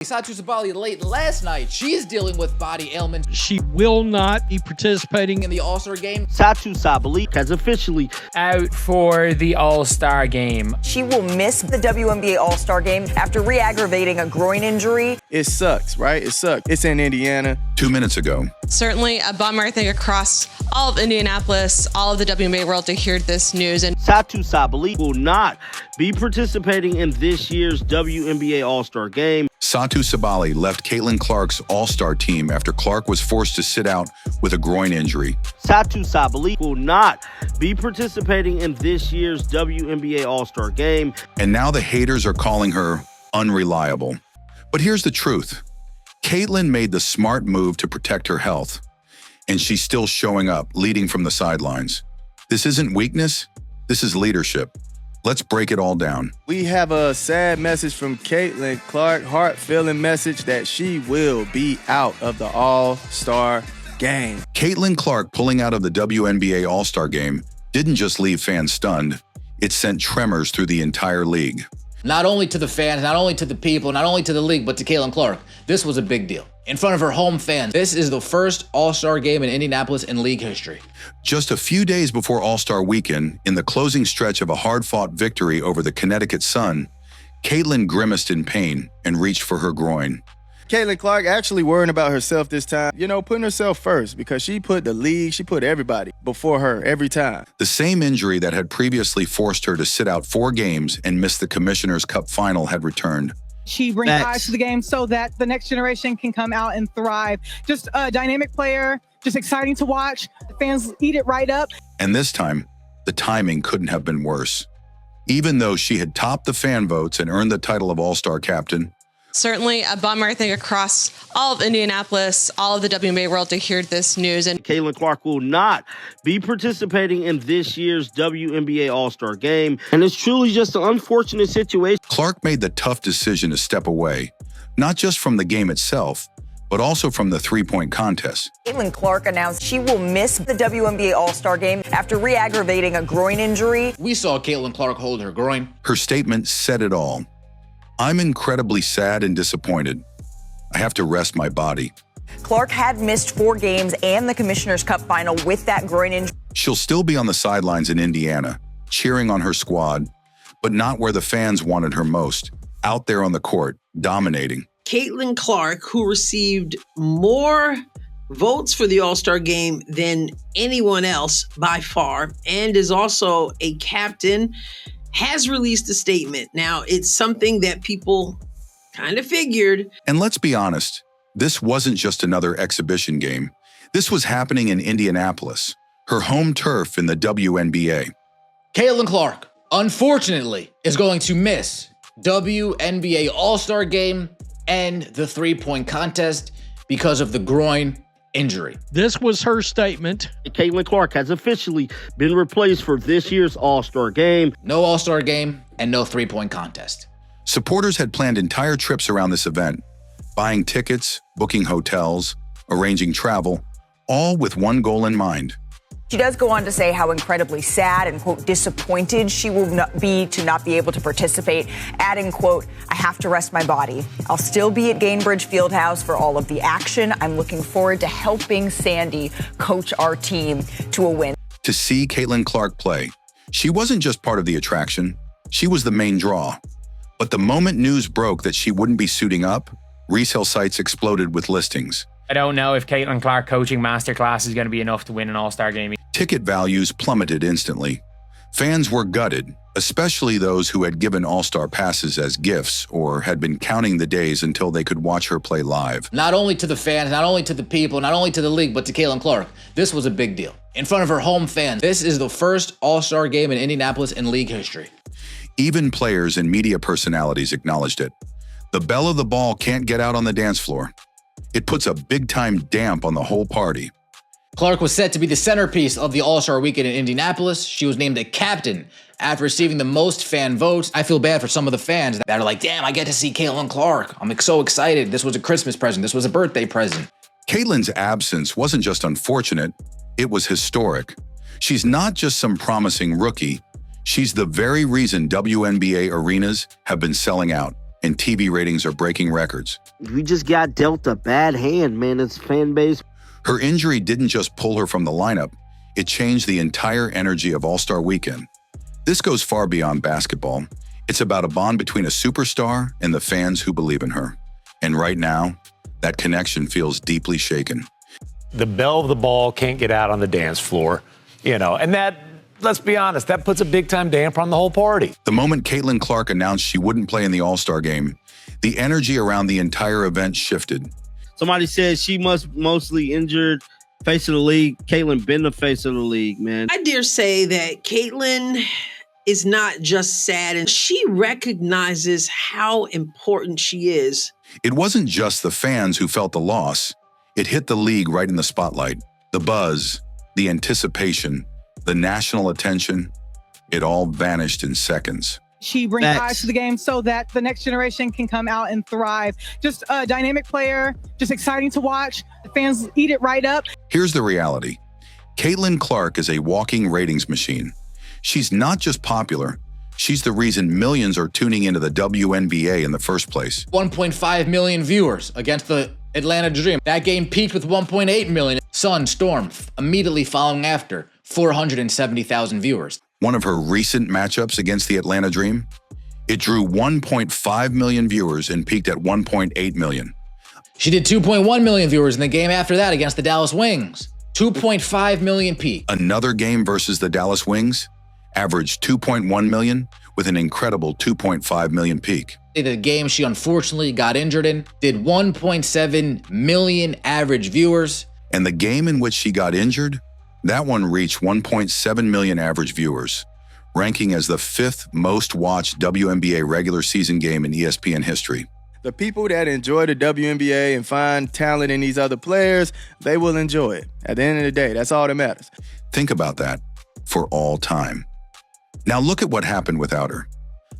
Satou Sabally late last night. She's dealing with body ailments. She will not be participating In the All-Star game. Satou Sabally has officially out for the All-Star game. She will miss the WNBA All-Star game after re-aggravating a groin injury. It sucks, right? It sucks. It's in Indiana. 2 minutes ago. Certainly a bummer, I think, across all of Indianapolis, all of the WNBA world to hear this news. And Satou Sabally will not be participating in this year's WNBA All-Star game. Satou Sabally left Caitlin Clark's All-Star team after Clark was forced to sit out with a groin injury. Satou Sabally will not be participating in this year's WNBA All-Star game. And now the haters are calling her unreliable. But here's the truth. Caitlin made the smart move to protect her health, and she's still showing up, leading from the sidelines. This isn't weakness, this is leadership. Let's break it all down. We have a sad message from Caitlin Clark, heart-filling message that she will be out of the All-Star game. Caitlin Clark pulling out of the WNBA All-Star game didn't just leave fans stunned, it sent tremors through the entire league. Not only to the fans, not only to the people, not only to the league, but to Caitlin Clark. This was a big deal. In front of her home fans, this is the first All-Star game in Indianapolis in league history. Just a few days before All-Star weekend, in the closing stretch of a hard-fought victory over the Connecticut Sun, Caitlin grimaced in pain and reached for her groin. Caitlin Clark actually worrying about herself this time, putting herself first because she put the league, she put everybody before her every time. The same injury that had previously forced her to sit out 4 games and miss the Commissioner's Cup final had returned. She brings eyes to the game so that the next generation can come out and thrive. Just a dynamic player, just exciting to watch. The fans eat it right up. And this time, the timing couldn't have been worse. Even though she had topped the fan votes and earned the title of All-Star captain, certainly a bummer, I think, across all of Indianapolis, all of the WNBA world to hear this news. And Caitlin Clark will not be participating in this year's WNBA All-Star game. And it's truly just an unfortunate situation. Clark made the tough decision to step away, not just from the game itself, but also from the three-point contest. Caitlin Clark announced she will miss the WNBA All-Star game after re-aggravating a groin injury. We saw Caitlin Clark hold her groin. Her statement said it all. I'm incredibly sad and disappointed. I have to rest my body. Clark had missed 4 games and the Commissioner's Cup final with that groin injury. She'll still be on the sidelines in Indiana, cheering on her squad, but not where the fans wanted her most, out there on the court, dominating. Caitlin Clark, who received more votes for the All-Star game than anyone else by far, and is also a captain, has released a statement. Now, it's something that people kind of figured. And let's be honest, this wasn't just another exhibition game. This was happening in Indianapolis, her home turf in the WNBA. Caitlin Clark, unfortunately, is going to miss WNBA All-Star game and the three-point contest because of the groin injury. This was her statement. Caitlin Clark has officially been replaced for this year's All-Star game. No All-Star game and no three-point contest. Supporters had planned entire trips around this event, buying tickets, booking hotels, arranging travel, all with one goal in mind. She does go on to say how incredibly sad and, quote, disappointed she will be to not be able to participate, adding, quote, I have to rest my body. I'll still be at Gainbridge Fieldhouse for all of the action. I'm looking forward to helping Sandy coach our team to a win. To see Caitlin Clark play, she wasn't just part of the attraction, she was the main draw. But the moment news broke that she wouldn't be suiting up, resale sites exploded with listings. I don't know if Caitlin Clark coaching masterclass is going to be enough to win an All-Star game. Ticket values plummeted instantly. Fans were gutted, especially those who had given All-Star passes as gifts or had been counting the days until they could watch her play live. Not only to the fans, not only to the people, not only to the league, but to Caitlin Clark. This was a big deal. In front of her home fans, this is the first All-Star game in Indianapolis in league history. Even players and media personalities acknowledged it. The belle of the ball can't get out on the dance floor. It puts a big-time damp on the whole party. Clark was set to be the centerpiece of the All-Star weekend in Indianapolis. She was named a captain after receiving the most fan votes. I feel bad for some of the fans that are like, damn, I get to see Caitlin Clark. I'm so excited. This was a Christmas present. This was a birthday present. Caitlin's absence wasn't just unfortunate, it was historic. She's not just some promising rookie. She's the very reason WNBA arenas have been selling out. and TV ratings are breaking records. We just got dealt a bad hand, man. It's fan base. Her injury didn't just pull her from the lineup, it changed the entire energy of All-Star Weekend. This goes far beyond basketball. It's about a bond between a superstar and the fans who believe in her. And right now, that connection feels deeply shaken. The belle of the ball can't get out on the dance floor, and that, let's be honest, that puts a big-time damper on the whole party. The moment Caitlin Clark announced she wouldn't play in the All-Star game, the energy around the entire event shifted. Somebody said she mostly injured, face of the league. Caitlin been the face of the league, man. I dare say that Caitlin is not just sad, and she recognizes how important she is. It wasn't just the fans who felt the loss. It hit the league right in the spotlight. The buzz, the anticipation, the national attention, it all vanished in seconds. She brings eyes to the game so that the next generation can come out and thrive. Just a dynamic player, just exciting to watch. The fans eat it right up. Here's the reality. Caitlin Clark is a walking ratings machine. She's not just popular, she's the reason millions are tuning into the WNBA in the first place. 1.5 million viewers against the Atlanta Dream. That game peaked with 1.8 million. Sun Storm immediately following after, 470,000 viewers. One of her recent matchups against the Atlanta Dream, it drew 1.5 million viewers and peaked at 1.8 million. She did 2.1 million viewers in the game after that against the Dallas Wings. 2.5 million peak. Another game versus the Dallas Wings averaged 2.1 million with an incredible 2.5 million peak. The game she unfortunately got injured in did 1.7 million average viewers. And the game in which she got injured, that one reached 1.7 million average viewers, ranking as the 5th most watched WNBA regular season game in ESPN history. The people that enjoy the WNBA and find talent in these other players, they will enjoy it. At the end of the day, that's all that matters. Think about that for all time. Now look at what happened without her.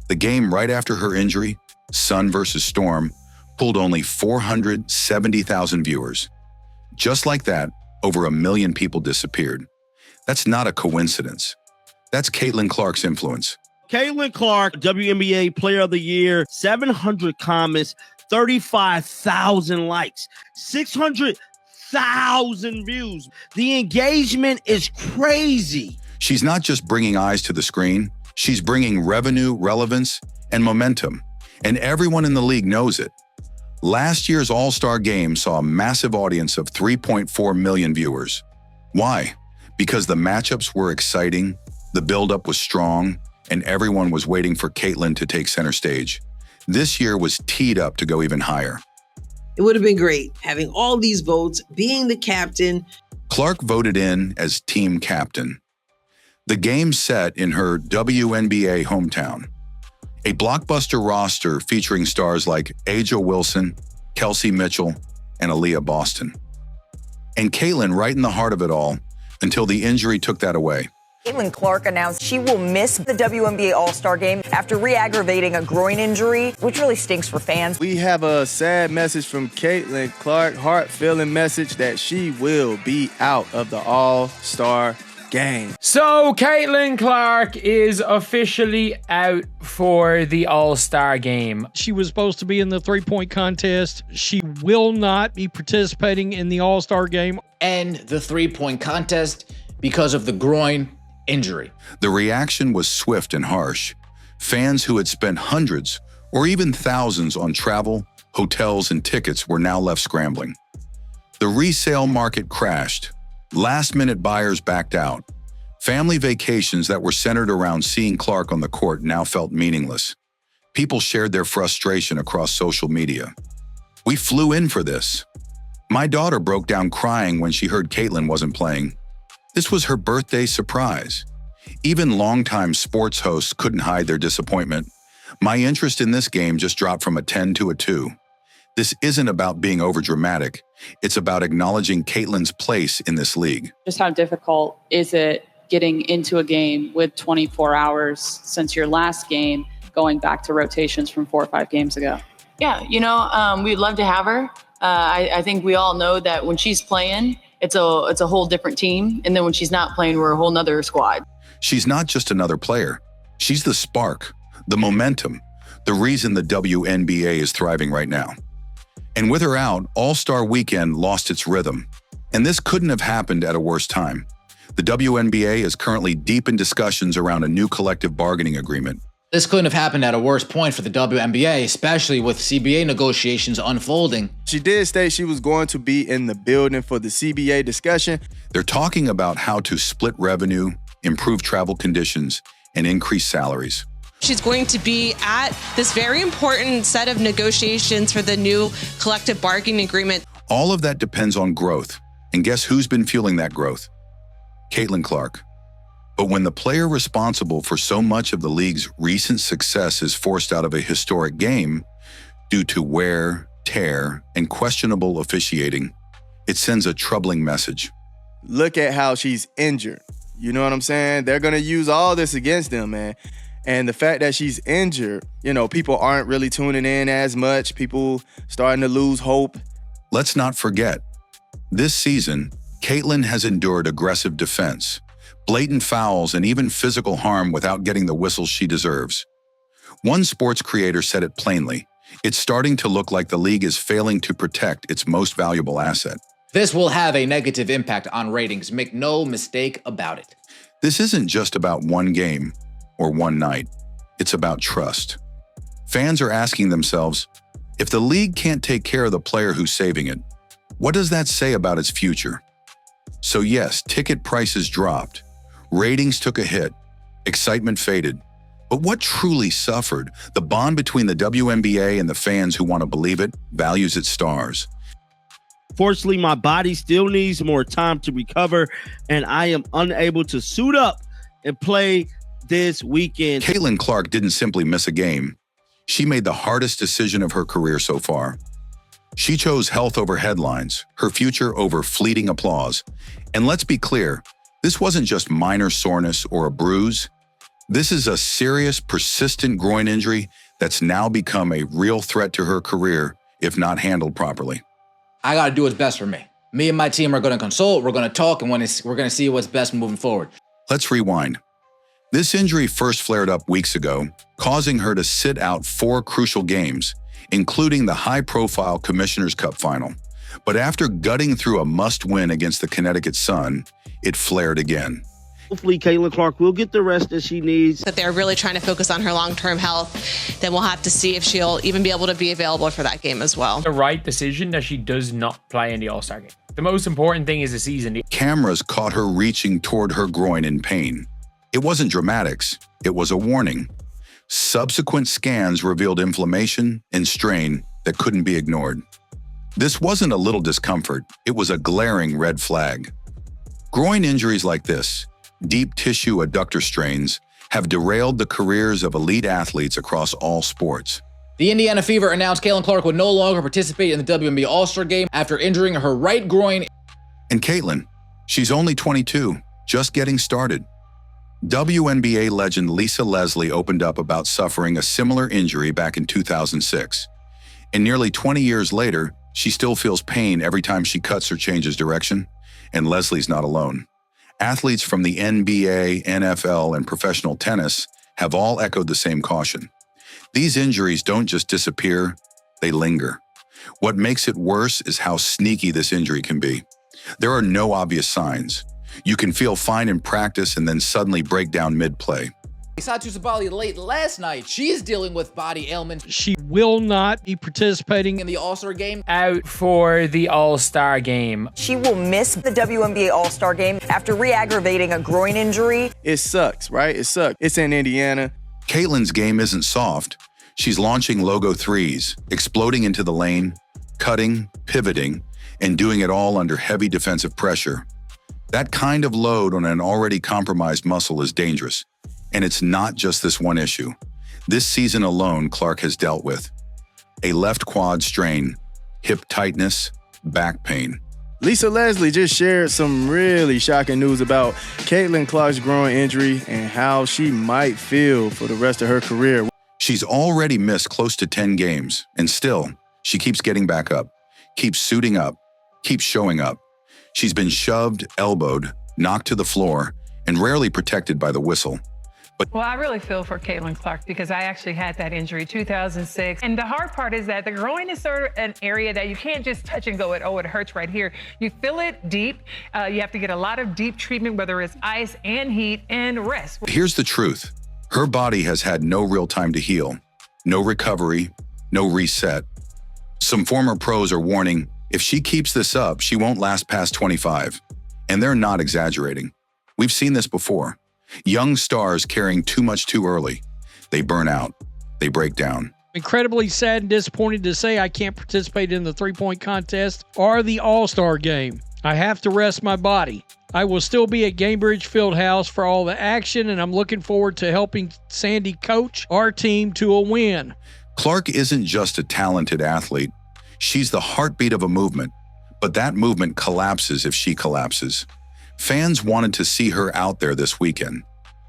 The game right after her injury, Sun versus Storm, pulled only 470,000 viewers. Just like that, over 1 million people disappeared. That's not a coincidence. That's Caitlin Clark's influence. Caitlin Clark, WNBA Player of the Year, 700 comments, 35,000 likes, 600,000 views. The engagement is crazy. She's not just bringing eyes to the screen, she's bringing revenue, relevance, and momentum. And everyone in the league knows it. Last year's All-Star Game saw a massive audience of 3.4 million viewers. Why? Because the matchups were exciting, the build-up was strong, and everyone was waiting for Caitlin to take center stage. This year was teed up to go even higher. It would have been great having all these votes, being the captain. Clark voted in as team captain. The game set in her WNBA hometown. A blockbuster roster featuring stars like Aja Wilson, Kelsey Mitchell, and Aaliyah Boston. And Caitlin right in the heart of it all until the injury took that away. Caitlin Clark announced she will miss the WNBA All-Star Game after re-aggravating a groin injury, which really stinks for fans. We have a sad message from Caitlin Clark, heart-filling message that she will be out of the All-Star Game. So Caitlin Clark is officially out for the All-Star Game. She was supposed to be in the three-point contest. She will not be participating in the All-Star Game. And the three-point contest because of the groin injury. The reaction was swift and harsh. Fans who had spent hundreds or even thousands on travel, hotels, and tickets were now left scrambling. The resale market crashed. Last-minute buyers backed out. Family vacations that were centered around seeing Clark on the court now felt meaningless. People shared their frustration across social media. We flew in for this. My daughter broke down crying when she heard Caitlin wasn't playing. This was her birthday surprise. Even longtime sports hosts couldn't hide their disappointment. My interest in this game just dropped from a 10 to a 2. This isn't about being overdramatic. It's about acknowledging Caitlin's place in this league. Just how difficult is it getting into a game with 24 hours since your last game, going back to rotations from 4 or 5 games ago? Yeah, we'd love to have her. I think we all know that when she's playing, it's a whole different team. And then when she's not playing, we're a whole nother squad. She's not just another player. She's the spark, the momentum, the reason the WNBA is thriving right now. And with her out, All-Star Weekend lost its rhythm. And this couldn't have happened at a worse time. The WNBA is currently deep in discussions around a new collective bargaining agreement. This couldn't have happened at a worse point for the WNBA, especially with CBA negotiations unfolding. She did state she was going to be in the building for the CBA discussion. They're talking about how to split revenue, improve travel conditions, and increase salaries. She's going to be at this very important set of negotiations for the new collective bargaining agreement. All of that depends on growth. And guess who's been fueling that growth? Caitlin Clark. But when the player responsible for so much of the league's recent success is forced out of a historic game due to wear, tear, and questionable officiating, it sends a troubling message. Look at how she's injured. You know what I'm saying? They're going to use all this against them, man. And the fact that she's injured, people aren't really tuning in as much. People starting to lose hope. Let's not forget, this season, Caitlin has endured aggressive defense, blatant fouls, and even physical harm without getting the whistles she deserves. One sports creator said it plainly, it's starting to look like the league is failing to protect its most valuable asset. This will have a negative impact on ratings, make no mistake about it. This isn't just about one game or one night. It's about trust. Fans are asking themselves, if the league can't take care of the player who's saving it, what does that say about its future? So yes, ticket prices dropped, ratings took a hit, excitement faded. But what truly suffered? The bond between the WNBA and the fans who want to believe it values its stars. Fortunately, my body still needs more time to recover, and I am unable to suit up and play this weekend. Caitlin Clark didn't simply miss a game. She made the hardest decision of her career so far. She chose health over headlines, her future over fleeting applause. And let's be clear, this wasn't just minor soreness or a bruise. This is a serious, persistent groin injury that's now become a real threat to her career if not handled properly. I got to do what's best for me. Me and my team are going to consult, we're going to talk, and we're going to see what's best moving forward. Let's rewind. This injury first flared up weeks ago, causing her to sit out 4 crucial games, including the high-profile Commissioner's Cup final. But after gutting through a must-win against the Connecticut Sun, it flared again. Hopefully, Caitlin Clark will get the rest that she needs. That they're really trying to focus on her long-term health. Then we'll have to see if she'll even be able to be available for that game as well. The right decision that she does not play in the All-Star game. The most important thing is the season. Cameras caught her reaching toward her groin in pain. It wasn't dramatics, it was a warning. Subsequent scans revealed inflammation and strain that couldn't be ignored. This wasn't a little discomfort, it was a glaring red flag. Groin injuries like this, deep tissue adductor strains, have derailed the careers of elite athletes across all sports. The Indiana Fever announced Caitlin Clark would no longer participate in the WNBA All-Star Game after injuring her right groin. And Caitlin, she's only 22, just getting started. WNBA legend Lisa Leslie opened up about suffering a similar injury back in 2006. And nearly 20 years later, she still feels pain every time she cuts or changes direction. And Leslie's not alone. Athletes from the NBA, NFL, and professional tennis have all echoed the same caution. These injuries don't just disappear, they linger. What makes it worse is how sneaky this injury can be. There are no obvious signs. You can feel fine in practice and then suddenly break down mid-play. Satou Sabally late last night. She is dealing with body ailments. She will not be participating In the All-Star Game. Out for the All-Star Game. She will miss the WNBA All-Star Game after re-aggravating a groin injury. It sucks, right? It sucks. It's in Indiana. Caitlin's game isn't soft. She's launching logo threes, exploding into the lane, cutting, pivoting, and doing it all under heavy defensive pressure. That kind of load on an already compromised muscle is dangerous. And it's not just this one issue. This season alone, Clark has dealt with a left quad strain, hip tightness, back pain. Lisa Leslie just shared some really shocking news about Caitlin Clark's groin injury and how she might feel for the rest of her career. She's already missed close to 10 games, and still, she keeps getting back up, keeps suiting up, keeps showing up. She's been shoved, elbowed, knocked to the floor, and rarely protected by the whistle. Well, I really feel for Caitlin Clark because I actually had that injury 2006. And the hard part is that the groin is sort of an area that you can't just touch and go, it hurts right here. You feel it deep. You have to get a lot of deep treatment, whether it's ice and heat and rest. Here's the truth. Her body has had no real time to heal, no recovery, no reset. Some former pros are warning, if she keeps this up, she won't last past 25. And they're not exaggerating. We've seen this before. Young stars carrying too much too early. They burn out. They break down. Incredibly sad and disappointed to say I can't participate in the three-point contest or the All-Star game. I have to rest my body. I will still be at Gainbridge Fieldhouse for all the action, and I'm looking forward to helping Sandy coach our team to a win. Clark isn't just a talented athlete. She's the heartbeat of a movement, but that movement collapses if she collapses. Fans wanted to see her out there this weekend,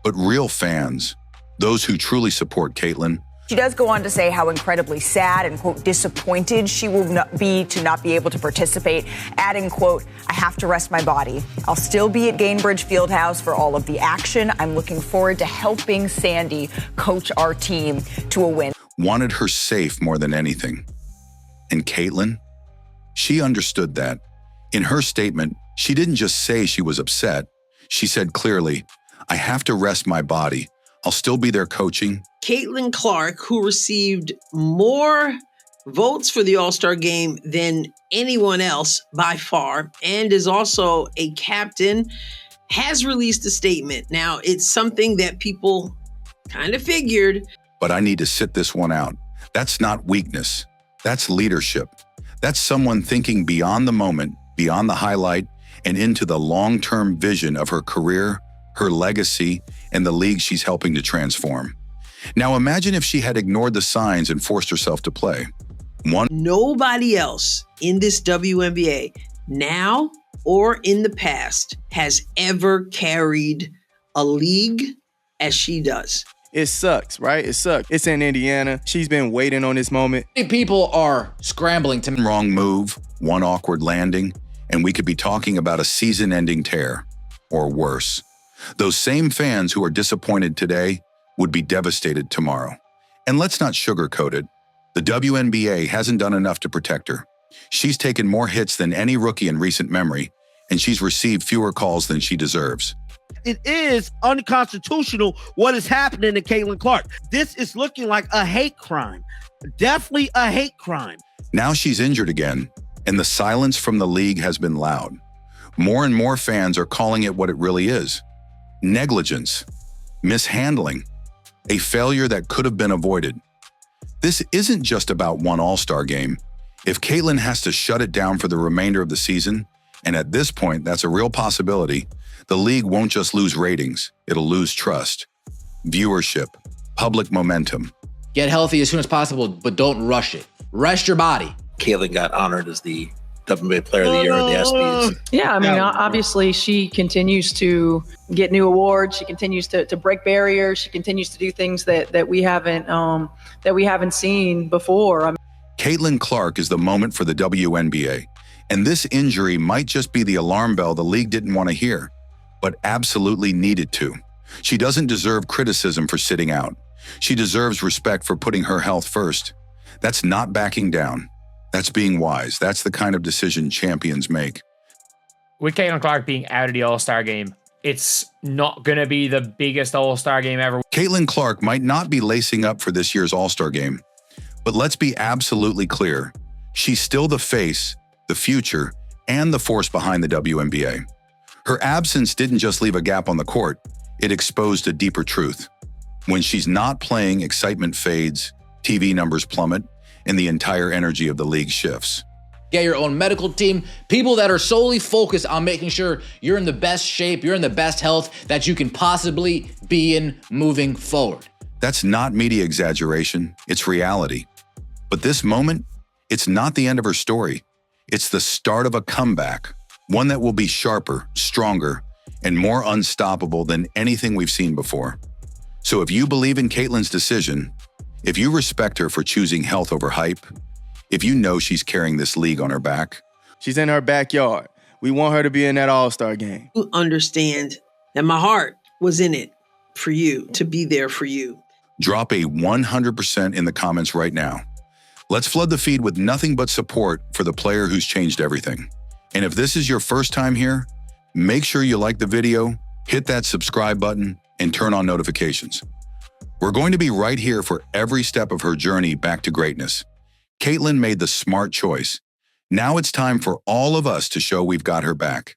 but real fans, those who truly support Caitlin. She does go on to say how incredibly sad and, quote, disappointed she will not be able to participate, adding, quote, I have to rest my body. I'll still be at Gainbridge Fieldhouse for all of the action. I'm looking forward to helping Sandy coach our team to a win. Wanted her safe more than anything. And Caitlin, she understood that. In her statement, she didn't just say she was upset. She said clearly, I have to rest my body. I'll still be there coaching. Caitlin Clark, who received more votes for the All-Star game than anyone else by far, and is also a captain, has released a statement. Now, it's something that people kind of figured. But I need to sit this one out. That's not weakness. That's leadership. That's someone thinking beyond the moment, beyond the highlight, and into the long-term vision of her career, her legacy, and the league she's helping to transform. Now imagine if she had ignored the signs and forced herself to play. Nobody else in this WNBA, now or in the past, has ever carried a league as she does. It sucks, right? It sucks. It's in Indiana. She's been waiting on this moment. People are scrambling to wrong move, one awkward landing, and we could be talking about a season-ending tear, or worse. Those same fans who are disappointed today would be devastated tomorrow. And let's not sugarcoat it. The WNBA hasn't done enough to protect her. She's taken more hits than any rookie in recent memory, and she's received fewer calls than she deserves. It is unconstitutional what is happening to Caitlin Clark. This is looking like a hate crime. Definitely a hate crime. Now she's injured again, and the silence from the league has been loud. More and more fans are calling it what it really is. Negligence, mishandling, a failure that could have been avoided. This isn't just about one All-Star game. If Caitlin has to shut it down for the remainder of the season, and at this point that's a real possibility, the league won't just lose ratings, it'll lose trust, viewership, public momentum. Get healthy as soon as possible, but don't rush it. Rest your body. Caitlin got honored as the WNBA Player of the Year in the ESPYs. Yeah, I mean, obviously she continues to get new awards. She continues to break barriers. She continues to do things that we haven't seen before. Caitlin Clark is the moment for the WNBA, and this injury might just be the alarm bell the league didn't want to hear, but absolutely needed to. She doesn't deserve criticism for sitting out. She deserves respect for putting her health first. That's not backing down. That's being wise. That's the kind of decision champions make. With Caitlin Clark being out of the All-Star game, it's not going to be the biggest All-Star game ever. Caitlin Clark might not be lacing up for this year's All-Star game, but let's be absolutely clear. She's still the face, the future, and the force behind the WNBA. Her absence didn't just leave a gap on the court, it exposed a deeper truth. When she's not playing, excitement fades, TV numbers plummet, and the entire energy of the league shifts. Get your own medical team, people that are solely focused on making sure you're in the best shape, you're in the best health that you can possibly be in moving forward. That's not media exaggeration, it's reality. But this moment, it's not the end of her story. It's the start of a comeback, one that will be sharper, stronger, and more unstoppable than anything we've seen before. So if you believe in Caitlin's decision, if you respect her for choosing health over hype, if you know she's carrying this league on her back. She's in her backyard. We want her to be in that All-Star game. You understand that my heart was in it for you, to be there for you. Drop a 100% in the comments right now. Let's flood the feed with nothing but support for the player who's changed everything. And if this is your first time here, make sure you like the video, hit that subscribe button, and turn on notifications. We're going to be right here for every step of her journey back to greatness. Caitlin made the smart choice. Now it's time for all of us to show we've got her back.